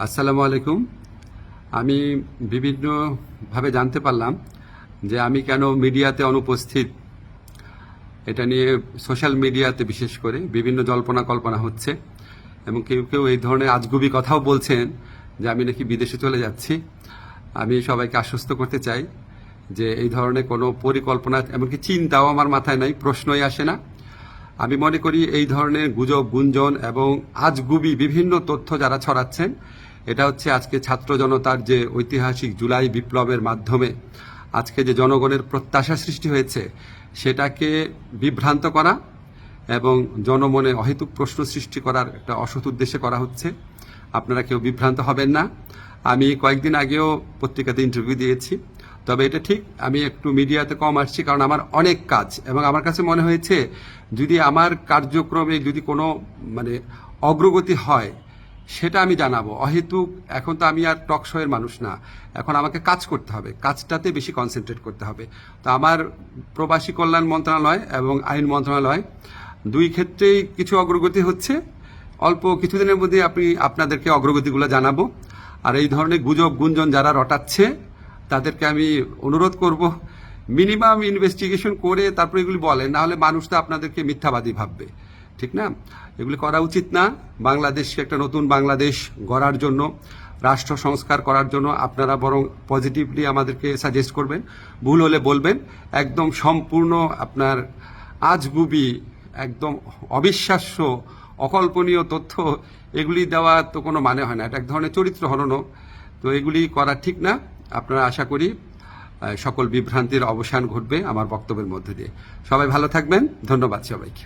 আসসালামু আলাইকুম। আমি বিভিন্নভাবে জানতে পারলাম যে আমি কেন মিডিয়াতে অনুপস্থিত। এটা নিয়ে সোশ্যাল মিডিয়াতে বিশেষ করে বিভিন্ন জল্পনা কল্পনা হচ্ছে এবং কেউ কেউ এই ধরনের আজগুবি কথাও বলছেন যে আমি নাকি বিদেশে চলে যাচ্ছি। আমি সবাইকে আশ্বস্ত করতে চাই যে এই ধরনের কোনো পরিকল্পনা এমনকি চিন্তাও আমার মাথায় নাই, প্রশ্নই আসে না। আমি মনে করি এই ধরনের গুজব, গুঞ্জন এবং আজগুবি বিভিন্ন তথ্য যারা ছড়াচ্ছেন, এটা হচ্ছে আজকে ছাত্র জনতার যে ঐতিহাসিক জুলাই বিপ্লবের মাধ্যমে আজকে যে জনগণের প্রত্যাশা সৃষ্টি হয়েছে সেটাকে বিভ্রান্ত করা এবং জনমনে অহেতুক প্রশ্ন সৃষ্টি করার একটা অসৎ উদ্দেশ্যে করা হচ্ছে। আপনারা কেউ বিভ্রান্ত হবেন না। আমি কয়েকদিন আগেও পত্রিকাতে ইন্টারভিউ দিয়েছি, তবে এটা ঠিক আমি একটু মিডিয়াতে কম আসছি কারণ আমার অনেক কাজ এবং আমার কাছে মনে হয়েছে যদি আমার কার্যক্রমে যদি কোনো অগ্রগতি হয় সেটা আমি জানাবো। অহেতুক এখন তো আমি আর টক শোয়ের মানুষ না, এখন আমাকে কাজ করতে হবে, কাজটাতে বেশি কনসেন্ট্রেট করতে হবে। তো আমার প্রবাসী কল্যাণ মন্ত্রণালয় এবং আইন মন্ত্রণালয় দুই ক্ষেত্রেই কিছু অগ্রগতি হচ্ছে। অল্প কিছুদিনের মধ্যে আপনাদেরকে অগ্রগতিগুলো জানাবো। আর এই ধরনের গুজব গুঞ্জন যারা রটাচ্ছে তাদেরকে আমি অনুরোধ করব মিনিমাম ইনভেস্টিগেশন করে তারপরে এগুলি বলেন, না হলে মানুষ তো আপনাদেরকে মিথ্যাবাদী ভাববে, ঠিক না? এগুলি করা উচিত না। বাংলাদেশকে একটা নতুন বাংলাদেশ গড়ার জন্য, রাষ্ট্র সংস্কার করার জন্য আপনারা বরং পজিটিভলি আমাদেরকে সাজেস্ট করবেন, ভুল হলে বলবেন। একদম সম্পূর্ণ আপনার আজগুবি, একদম অবিশ্বাস্য, অকল্পনীয় তথ্য এগুলি দেওয়া তো কোনো মানে হয় না, এটা এক ধরনের চরিত্র হননও। তো এগুলি করা ঠিক না। আপনারা আশা করি সকল বিভ্রান্তির অবসান ঘটবে আমার বক্তব্যের মধ্যে দিয়ে। সবাই ভালো থাকবেন। ধন্যবাদ সবাইকে।